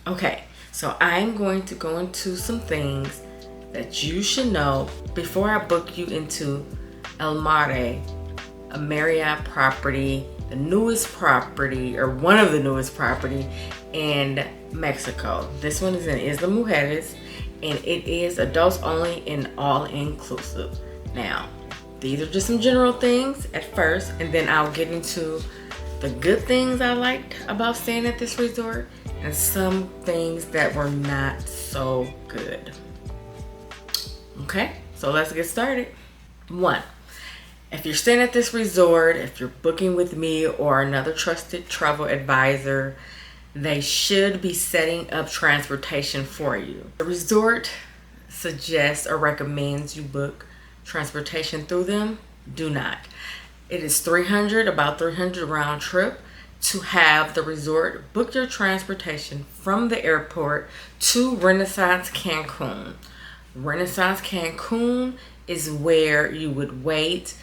Okay, so I'm going to go into some things that you should know before I book you into Almare, a Marriott property, the newest property, or one of the newest property in Mexico. This one is in Isla Mujeres, and it is adults only and all inclusive. Now, these are just some general things at first, and then I'll get into the good things I liked about staying at this resort and some things that were not so good. Okay, so let's get started. 1, if you're staying at this resort, if you're booking with me or another trusted travel advisor, they should be setting up transportation for you. The resort suggests or recommends you book transportation through them. Do not. It is about 300 round trip to have the resort book your transportation from the airport to Renaissance Cancun. Renaissance Cancun is where you would wait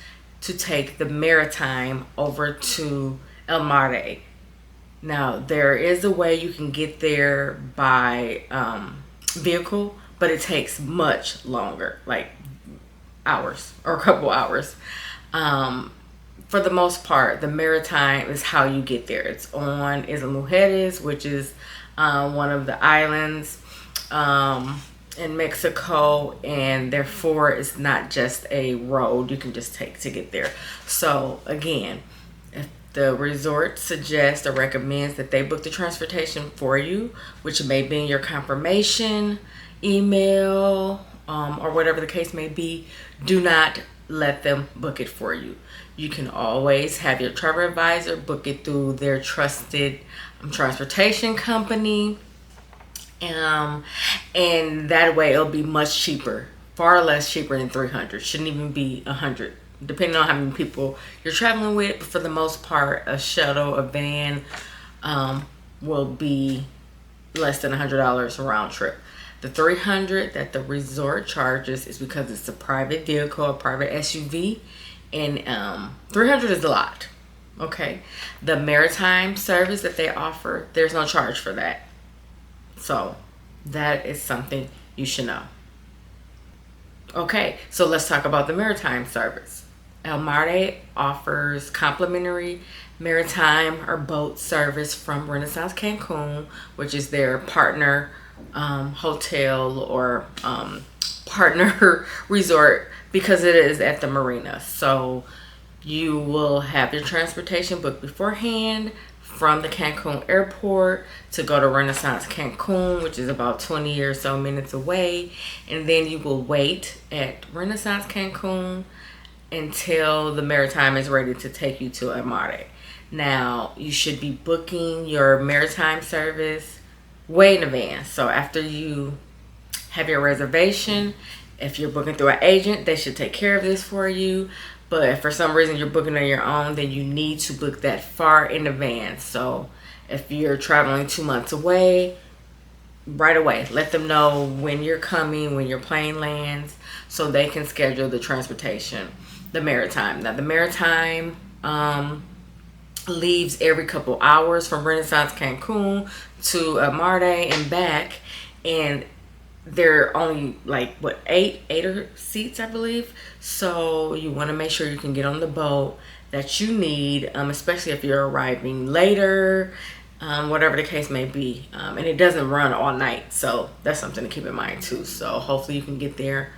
to take the Maritime over to Almare. Now, there is a way you can get there by vehicle, but it takes much longer, like hours or a couple hours. For the most part, the Maritime is how you get there. It's on Isla Mujeres, which is one of the islands in Mexico, and therefore it's not just a road you can just take to get there. So again, if the resort suggests or recommends that they book the transportation for you, which may be in your confirmation email or whatever the case may be, do not let them book it for you. You can always have your travel advisor book it through their trusted transportation company. And that way it'll be much cheaper, far less cheaper than 300. Shouldn't even be 100, depending on how many people you're traveling with. But for the most part, a shuttle, a van will be less than $100 round trip. The 300 that the resort charges is because it's a private vehicle, a private SUV, and 300 is a lot. Okay, the Maritime service that they offer, there's no charge for that. So that is something you should know. Okay, so let's talk about the Maritime service. Almare offers complimentary maritime or boat service from Renaissance Cancun, which is their partner hotel or partner resort, because it is at the marina. So you will have your transportation booked beforehand from the Cancun airport to go to Renaissance Cancun, which is about 20 or so minutes away. And then you will wait at Renaissance Cancun until the Maritime is ready to take you to Almare. Now, you should be booking your Maritime service way in advance. So after you have your reservation, if you're booking through an agent, they should take care of this for you. But if for some reason you're booking on your own, then you need to book that far in advance. So if you're traveling 2 months away, right away, let them know when you're coming, when your plane lands, so they can schedule the transportation. The Maritime. Now the Maritime leaves every couple hours from Renaissance Cancun to Almare and back, and they're only like what, eight seats, I believe. So you want to make sure you can get on the boat that you need, especially if you're arriving later, whatever the case may be. And it doesn't run all night, so that's something to keep in mind too. So hopefully you can get there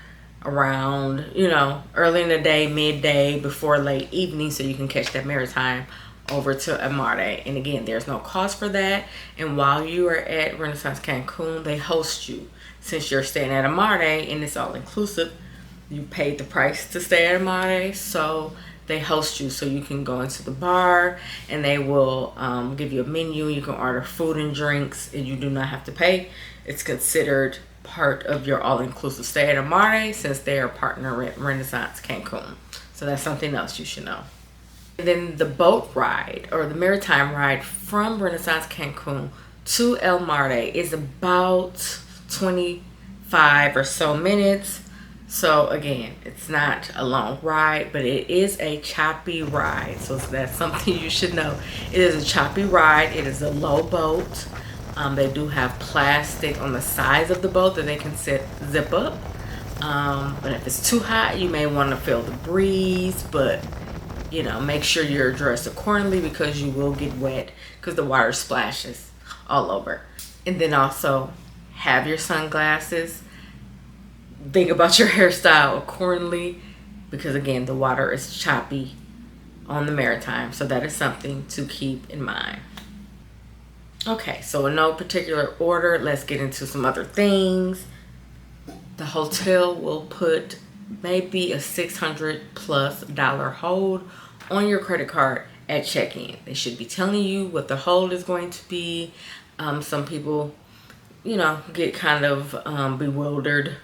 around, early in the day, midday, before late evening, so you can catch that Maritime over to Almare. And again, there's no cost for that. And while you are at Renaissance Cancun, they host you. Since you're staying at Almare and it's all inclusive, you paid the price to stay at Almare, so they host you, so you can go into the bar and they will give you a menu. You can order food and drinks, and you do not have to pay. It's considered part of your all-inclusive stay at Almare, since they are partner with Renaissance Cancun. So that's something else you should know. And then the boat ride, or the Maritime ride from Renaissance Cancun to Almare, is about 25 or so minutes. So again, it's not a long ride, but it is a choppy ride. So that's something you should know. It is a choppy ride. It is a low boat. They do have plastic on the sides of the boat that they can zip up. But if it's too hot, you may want to feel the breeze, but you know, make sure you're dressed accordingly because you will get wet because the water splashes all over. And then also have your sunglasses. Think about your hairstyle accordingly because again, the water is choppy on the Maritime, so that is something to keep in mind. Okay, so in no particular order, let's get into some other things. The hotel will put maybe a $600+ hold on your credit card at check-in. They should be telling you what the hold is going to be. Some people, you know, get kind of bewildered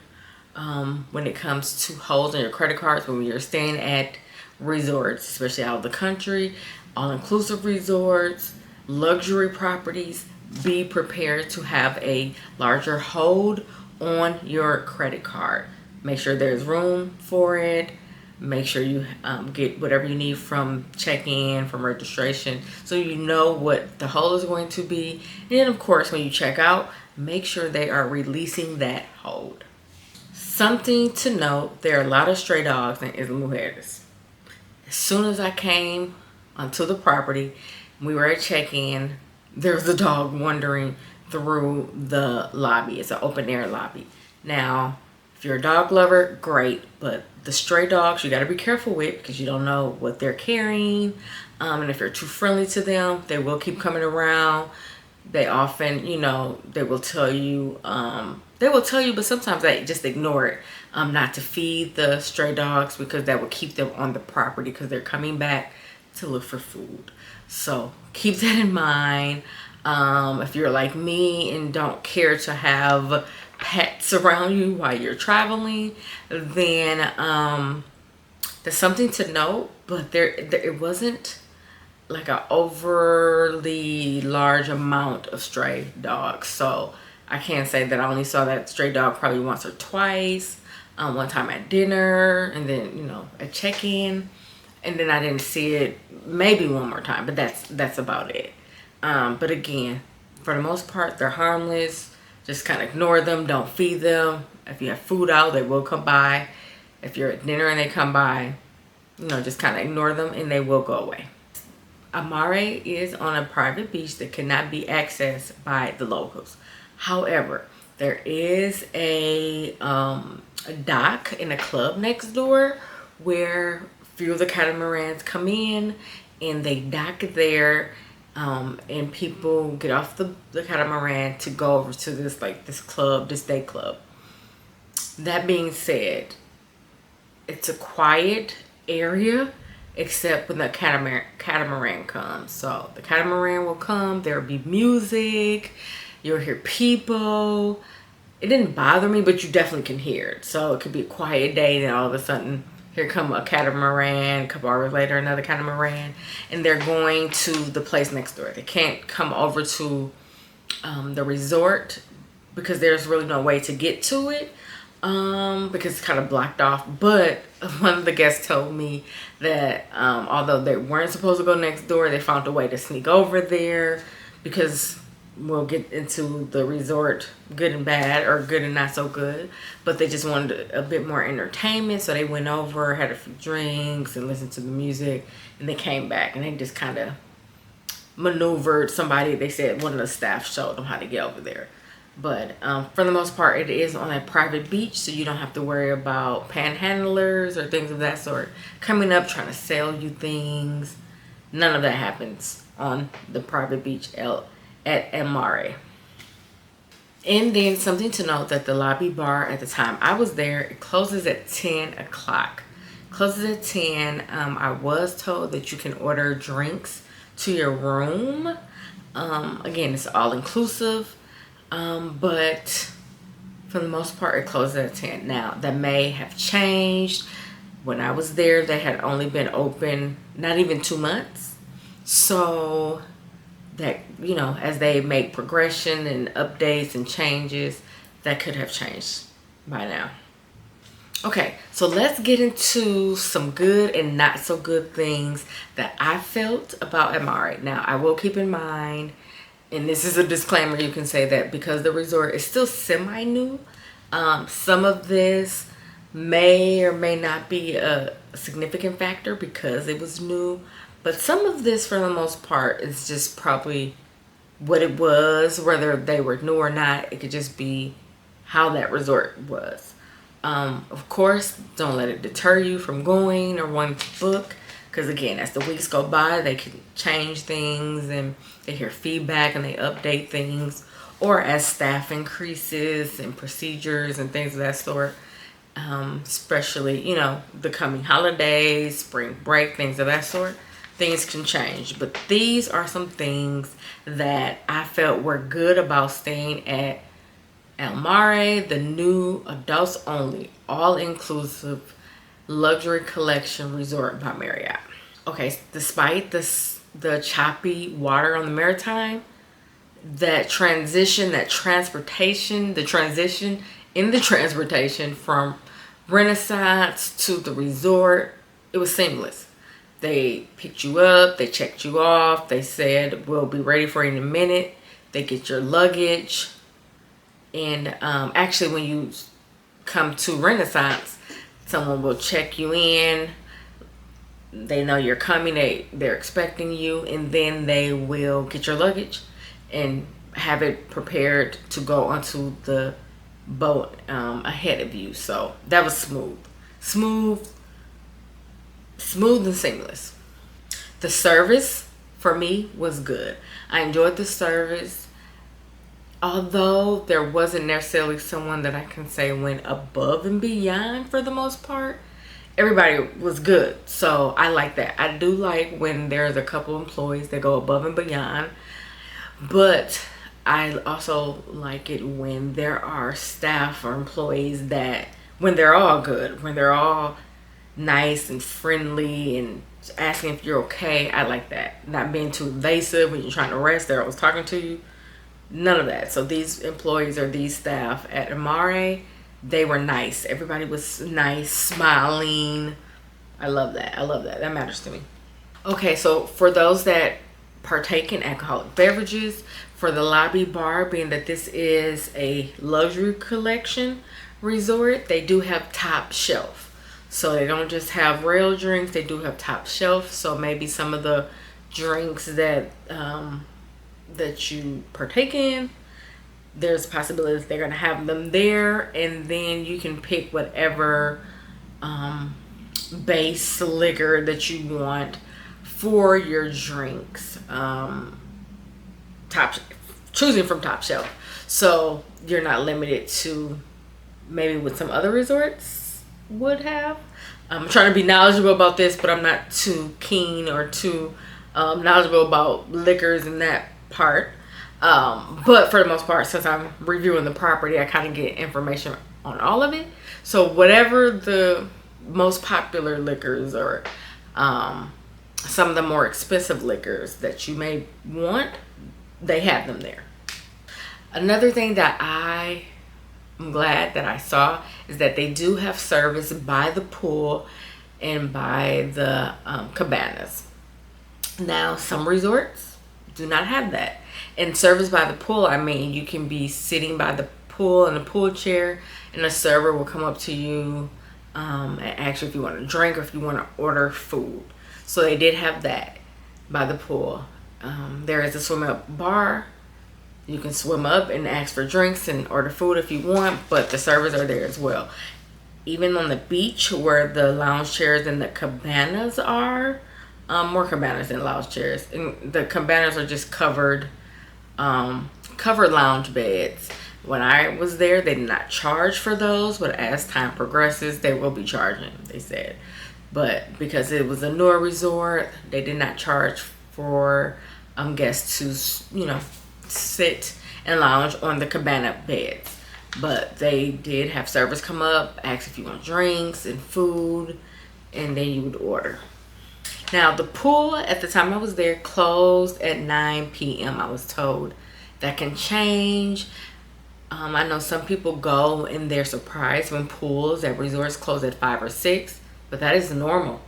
when it comes to holds on your credit cards when you're staying at resorts, especially out of the country, all-inclusive resorts, luxury properties. Be prepared to have a larger hold on your credit card. Make sure there's room for it. Make sure you get whatever you need from check-in, from registration, so you know what the hold is going to be. And then of course, when you check out, make sure they are releasing that hold. Something to note, there are a lot of stray dogs in Isla Mujeres. As soon as I came onto the property, we were at check-in, there was a dog wandering through the lobby. It's an open air lobby. Now, if you're a dog lover, great, but the stray dogs you got to be careful with because you don't know what they're carrying. And if you're too friendly to them, they will keep coming around. They often, you know, they will tell you, but sometimes they just ignore it, not to feed the stray dogs because that will keep them on the property because they're coming back to look for food. So keep that in mind. If you're like me and don't care to have pets around you while you're traveling, then there's something to note, but it wasn't like an overly large amount of stray dogs. So I can't say that I only saw that stray dog probably once or twice. One time at dinner, and then, you know, at check-in, and then I didn't see it maybe one more time, but that's about it. But again, for the most part, they're harmless. Just kind of ignore them. Don't feed them. If you have food out, they will come by. If you're at dinner and they come by, you know, just kind of ignore them and they will go away. Almare is on a private beach that cannot be accessed by the locals. However, there is a dock in a club next door where a few of the catamarans come in and they dock there. And people get off the catamaran to go over to this club, this day club. That being said, it's a quiet area except when the catamaran comes. So the catamaran will come, there'll be music, you'll hear people. It didn't bother me, but you definitely can hear it. So it could be a quiet day, then all of a sudden here come a catamaran, a couple hours later, another catamaran, and they're going to the place next door. They can't come over to the resort because there's really no way to get to it because it's kind of blocked off. But one of the guests told me that although they weren't supposed to go next door, they found a way to sneak over there because we'll get into the resort good and bad, or good and not so good, but they just wanted a bit more entertainment, so they went over, had a few drinks and listened to the music, and they came back and they just kind of maneuvered somebody. They said one of the staff showed them how to get over there. But for the most part, it is on a private beach, so you don't have to worry about panhandlers or things of that sort coming up trying to sell you things. None of that happens on the private beach at Almare. And then something to note, that the lobby bar at the time I was there, it closes at 10 o'clock. Closes at 10. I was told that you can order drinks to your room. Again, it's all inclusive, but for the most part, it closes at 10. Now, that may have changed. When I was there, they had only been open not even 2 months. So that, you know, as they make progression and updates and changes, that could have changed by now. Okay, so let's get into some good and not so good things that I felt about Almare. Now, I will keep in mind, and this is a disclaimer, you can say that because the resort is still semi-new, some of this may or may not be a significant factor because it was new, but some of this for the most part is just probably what it was, whether they were new or not. It could just be how that resort was. Of course, don't let it deter you from going or wanting to book, because again, as the weeks go by, they can change things and they hear feedback and they update things, or as staff increases and procedures and things of that sort, especially, you know, the coming holidays, spring break, things of that sort, things can change. But these are some things that I felt were good about staying at Almare, the new adults only, all-inclusive luxury collection resort by Marriott. Okay, despite the choppy water on the Maritime, that transition, that transportation, the transition in the transportation from Renaissance to the resort, it was seamless. They picked you up, they checked you off, they said, we'll be ready for you in a minute. They get your luggage. And actually, when you come to Renaissance, someone will check you in. They know you're coming, they're expecting you, and then they will get your luggage and have it prepared to go onto the boat ahead of you. So that was smooth and seamless. The service for me was good. I enjoyed the service, although there wasn't necessarily someone that I can say went above and beyond. For the most part, everybody was good, so I like that. I do like when there's a couple employees that go above and beyond, but I also like it when there are staff or employees that, when they're all good, when they're all nice and friendly and asking if you're okay. I like that. Not being too evasive when you're trying to rest. They're always talking to you. None of that. So these employees or these staff at Almare, they were nice. Everybody was nice, smiling. I love that. I love that. That matters to me. Okay, so for those that partake in alcoholic beverages, for the lobby bar, being that this is a luxury collection resort, they do have top shelf. So they don't just have rail drinks, they do have top shelf. So maybe some of the drinks that that you partake in, there's a possibility that they're gonna have them there, and then you can pick whatever base liquor that you want for your drinks. Choosing from top shelf, so you're not limited to maybe what some other resorts would have. I'm trying to be knowledgeable about this, but I'm not too keen or too knowledgeable about liquors in that part. But for the most part, since I'm reviewing the property, I kind of get information on all of it. So whatever the most popular liquors or some of the more expensive liquors that you may want, they have them there. Another thing that I am glad that I saw is that they do have service by the pool and by the cabanas. Now, some resorts do not have that. And service by the pool, I mean, you can be sitting by the pool in a pool chair, and a server will come up to you and ask you if you want to drink or if you want to order food. So they did have that by the pool. There is a swim up bar. You can swim up and ask for drinks and order food if you want, but the servers are there as well. Even on the beach where the lounge chairs and the cabanas are, more cabanas than lounge chairs. And the cabanas are just covered lounge beds. When I was there, they did not charge for those, but as time progresses, they will be charging, they said. But because it was a newer resort, they did not charge for guests to, you know, sit and lounge on the cabana beds. But they did have servers come up, ask if you want drinks and food, and then you would order. Now, the pool at the time I was there closed at 9 p.m. I was told. That can change. I know some people go and they're surprised when pools at resorts close at 5 or 6, but that is normal,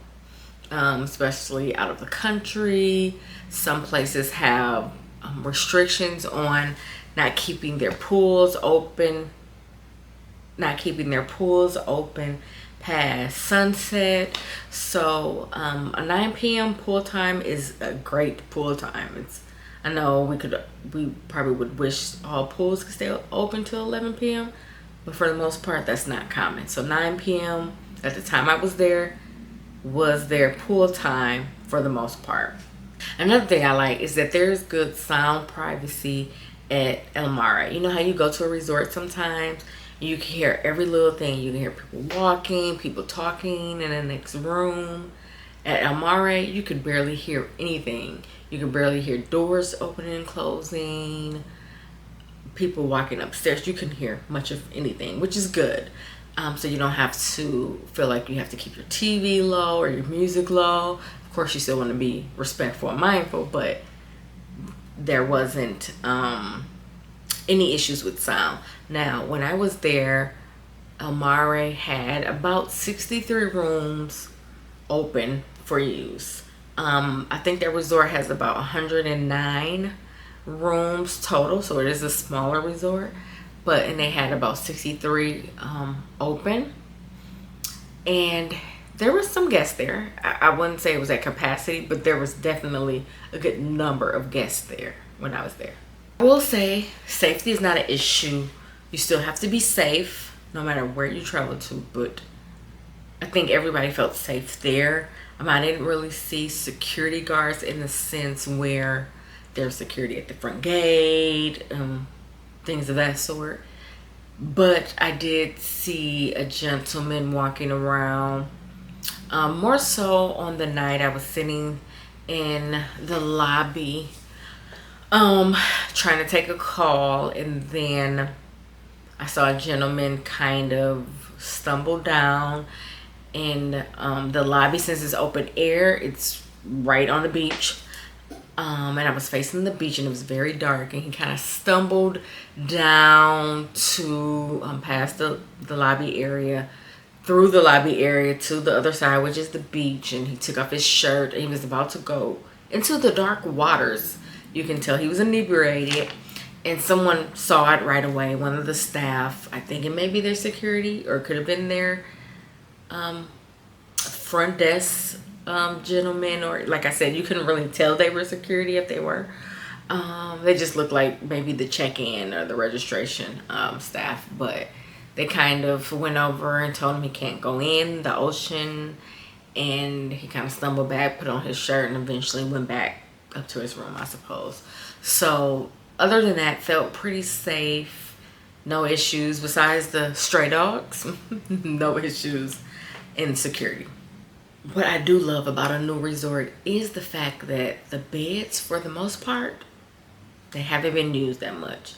especially out of the country. Some places have restrictions on not keeping their pools open, past sunset. So a 9 p.m. pool time is a great pool time. I know we probably would wish all pools could stay open till 11 p.m., but for the most part, that's not common. So 9 p.m. at the time I was there was their pool time for the most part. Another thing I like is that there's good sound privacy at Almare. You know how you go to a resort sometimes, you can hear every little thing. You can hear people walking, people talking in the next room. At Almare, you could barely hear anything. You could barely hear doors opening and closing, people walking upstairs. You can hear much of anything, which is good. So you don't have to feel like you have to keep your TV low or your music low. Of course, you still want to be respectful and mindful, but there wasn't any issues with sound. Now, when I was there, Almare had about 63 rooms open for use. I think their resort has about 109 rooms total, so it is a smaller resort. And they had about 63 open, and there was some guests there. I wouldn't say it was at capacity, but there was definitely a good number of guests there when I was there. I will say safety is not an issue. You still have to be safe no matter where you travel to, but I think everybody felt safe there. I didn't really see security guards in the sense where there's security at the front gate, things of that sort. But I did see a gentleman walking around, more so on the night I was sitting in the lobby, trying to take a call, and then I saw a gentleman kind of stumble down in the lobby. Since it's open air, it's right on the beach. And I was facing the beach, and it was very dark, and he kind of stumbled down to past the lobby area, through the lobby area to the other side, which is the beach, and he took off his shirt, and he was about to go into the dark waters. You can tell he was inebriated, and someone saw it right away. One of the staff, I think it may be their security, or it could have been their front desk gentlemen, or like I said, you couldn't really tell they were security if they were. They just looked like maybe the check-in or the registration staff, but they kind of went over and told him he can't go in the ocean, and he kind of stumbled back, put on his shirt, and eventually went back up to his room, I suppose. So other than that, felt pretty safe. No issues besides the stray dogs. No issues in security. What I do love about a new resort is the fact that the beds, for the most part, they haven't been used that much,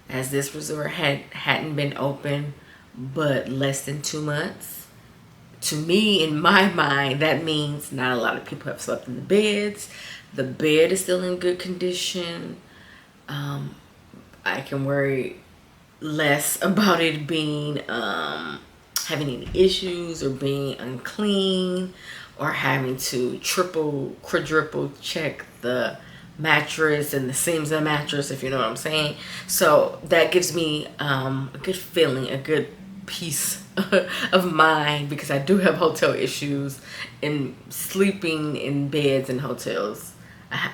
as this resort hadn't been open but less than 2 months. To me, in my mind, that means not a lot of people have slept in the beds. The bed is still in good condition. I can worry less about it being having any issues or being unclean, or having to triple, quadruple check the mattress and the seams of the mattress, if you know what I'm saying. So that gives me a good feeling, a good peace of mind, because I do have hotel issues in sleeping in beds in hotels.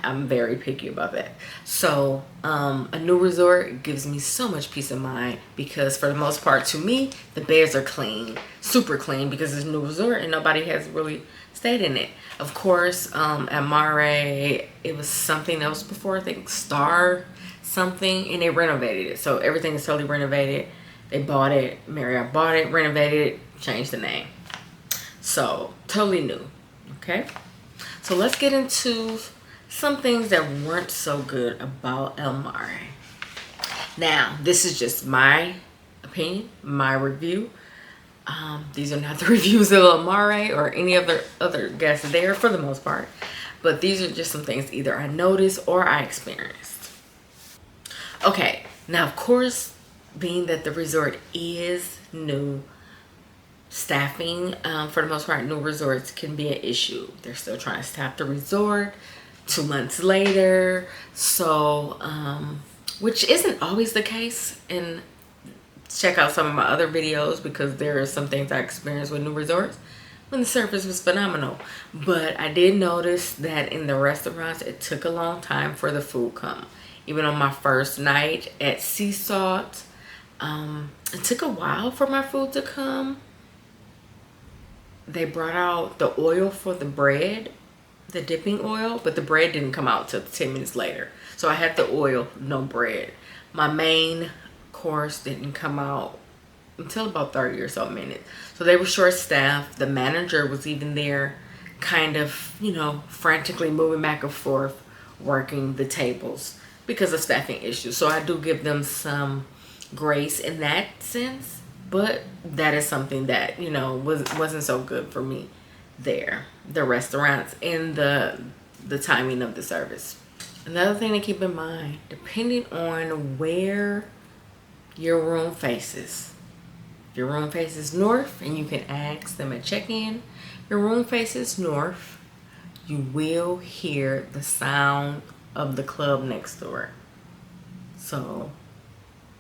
I'm very picky about that. So a new resort gives me so much peace of mind, because for the most part, to me, the beds are clean, super clean, because it's a new resort and nobody has really stayed in it. Of course, at Mare, it was something else before, I think Star something, and they renovated it. So everything is totally renovated. They bought it, Marriott bought it, renovated it, changed the name. So totally new, okay? So let's get into some things that weren't so good about Almare. Now, this is just my opinion, my review. These are not the reviews of Almare or any other guests there for the most part, but these are just some things either I noticed or I experienced. Okay, now of course, being that the resort is new, staffing for the most part, new resorts can be an issue. They're still trying to staff the resort. 2 months later. So, which isn't always the case. And check out some of my other videos, because there are some things I experienced with new resorts when the service was phenomenal. But I did notice that in the restaurants, it took a long time for the food come. Even on my first night at Sea Salt, it took a while for my food to come. They brought out the oil for the bread, the dipping oil, but the bread didn't come out till 10 minutes later. So I had the oil, no bread. My main course didn't come out until about 30 or so minutes. So they were short staffed. The manager was even there, kind of, you know, frantically moving back and forth, working the tables because of staffing issues. So I do give them some grace in that sense, but that is something that, you know, wasn't so good for me there, the restaurants and the timing of the service. Another thing to keep in mind, depending on where your room faces. If your room faces north, and you can ask them at check-in, your room faces north, you will hear the sound of the club next door. So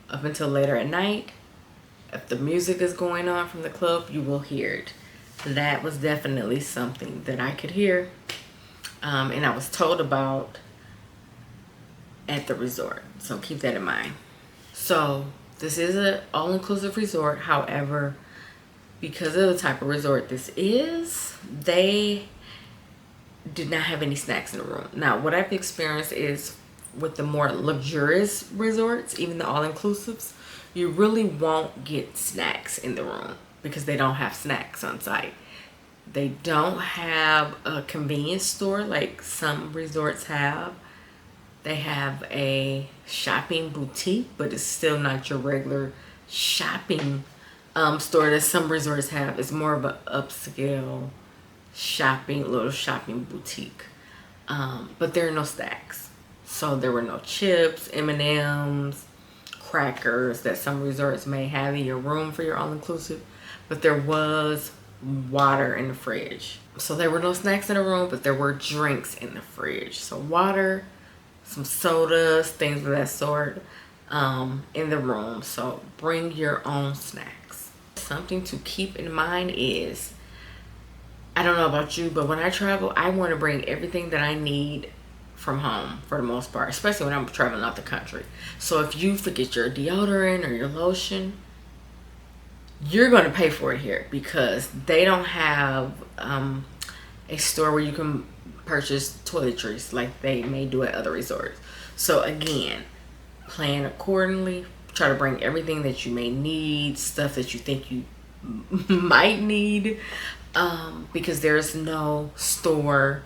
up until later at night, if the music is going on from the club, you will hear it. That was definitely something that I could hear, and I was told about at the resort. So keep that in mind. So this is an all-inclusive resort. However, because of the type of resort this is, they did not have any snacks in the room. Now, what I've experienced is with the more luxurious resorts, even the all-inclusives, you really won't get snacks in the room because they don't have snacks on site. They don't have a convenience store like some resorts have. They have a shopping boutique, but it's still not your regular shopping store that some resorts have. It's more of an upscale little shopping boutique. But there are no snacks. So there were no chips, M&Ms, crackers that some resorts may have in your room for your all-inclusive. But there was water in the fridge. So there were no snacks in the room, but there were drinks in the fridge. So water, some sodas, things of that sort in the room. So bring your own snacks. Something to keep in mind is, I don't know about you, but when I travel, I want to bring everything that I need from home for the most part, especially when I'm traveling out the country. So if you forget your deodorant or your lotion, you're going to pay for it here, because they don't have a store where you can purchase toiletries like they may do at other resorts. So again, plan accordingly. Try to bring everything that you may need, stuff that you think you might need, because there's no store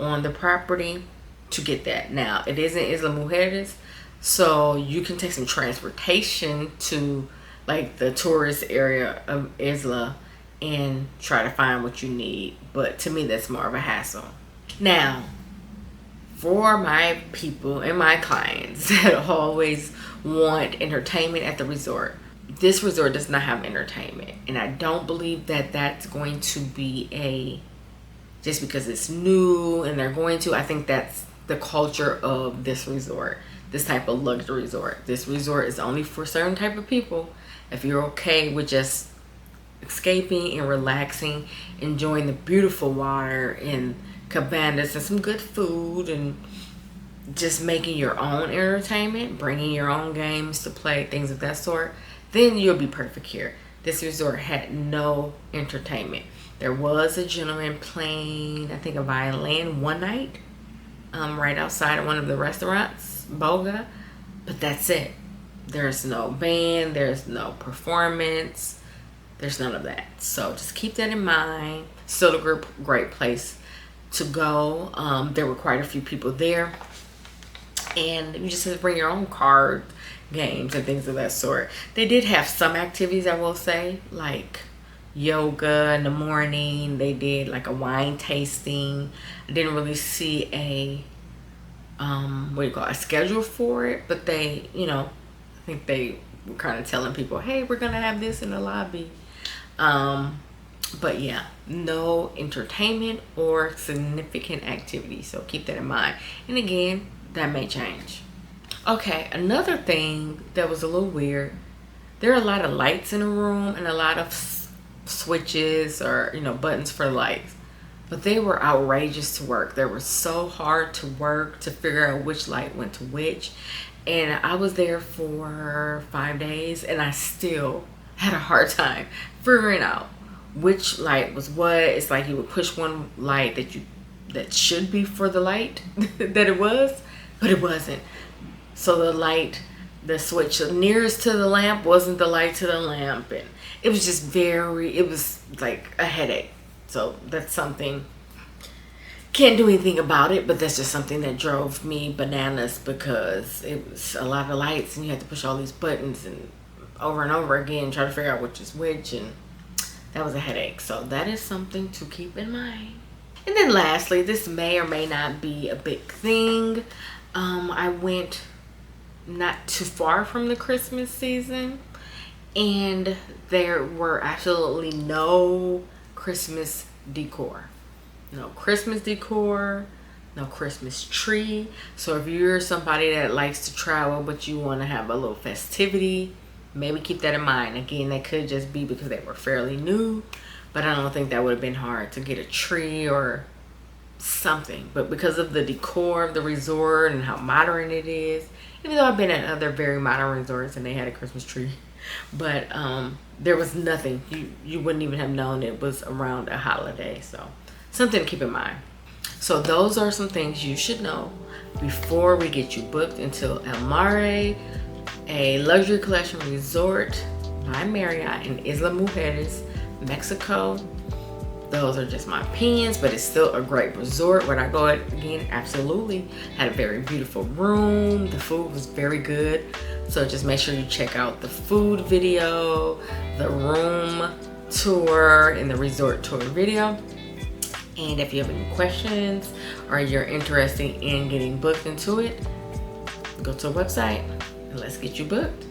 on the property to get that. Now, it is in Isla Mujeres, so you can take some transportation to like the tourist area of Isla and try to find what you need. But to me, that's more of a hassle. Now, for my people and my clients that always want entertainment at the resort, this resort does not have entertainment. And I don't believe that that's going to be just because it's new and they're going to. I think that's the culture of this resort, this type of luxury resort. This resort is only for certain type of people. If you're okay with just escaping and relaxing, enjoying the beautiful water and cabanas and some good food, and just making your own entertainment, bringing your own games to play, things of that sort, then you'll be perfect here. This resort had no entertainment. There was a gentleman playing, I think, a violin one night right outside of one of the restaurants, Boga, but that's it. There's no band, there's no performance, there's none of that. So just keep that in mind. Still a great place to go. There were quite a few people there, and you just have to bring your own card games and things of that sort. They did have some activities, I will say, like yoga in the morning. They did like a wine tasting. I didn't really see a a schedule for it, but they, I think they were kind of telling people, hey, we're gonna have this in the lobby. But yeah, no entertainment or significant activity. So keep that in mind. And again, that may change. Okay, another thing that was a little weird. There are a lot of lights in a room and a lot of switches or, buttons for lights. But they were outrageous to work. They were so hard to work to figure out which light went to which. And I was there for 5 days and I still had a hard time figuring out which light was what. It's like you would push one light that should be for the light that it was, but it wasn't. So the switch nearest to the lamp wasn't the light to the lamp, and it was just it was like a headache. So that's something, can't do anything about it, but that's just something that drove me bananas because it was a lot of lights and you had to push all these buttons and over again, try to figure out which is which, and that was a headache. So that is something to keep in mind. And then lastly, this may or may not be a big thing. I went not too far from the Christmas season and there were absolutely no Christmas decor. No Christmas decor, no Christmas tree. So if you're somebody that likes to travel but you want to have a little festivity, maybe keep that in mind. Again, that could just be because they were fairly new, but I don't think that would have been hard to get a tree or something. But because of the decor of the resort and how modern it is, even though I've been at other very modern resorts and they had a Christmas tree, but there was nothing. You wouldn't even have known it was around a holiday. So something to keep in mind. So those are some things you should know before we get you booked into Almare, a luxury collection resort by Marriott in Isla Mujeres, Mexico. Those are just my opinions, but it's still a great resort. Would I go again? Absolutely. Had a very beautiful room. The food was very good. So just make sure you check out the food video, the room tour, and the resort tour video. And if you have any questions or you're interested in getting booked into it, go to our website and let's get you booked.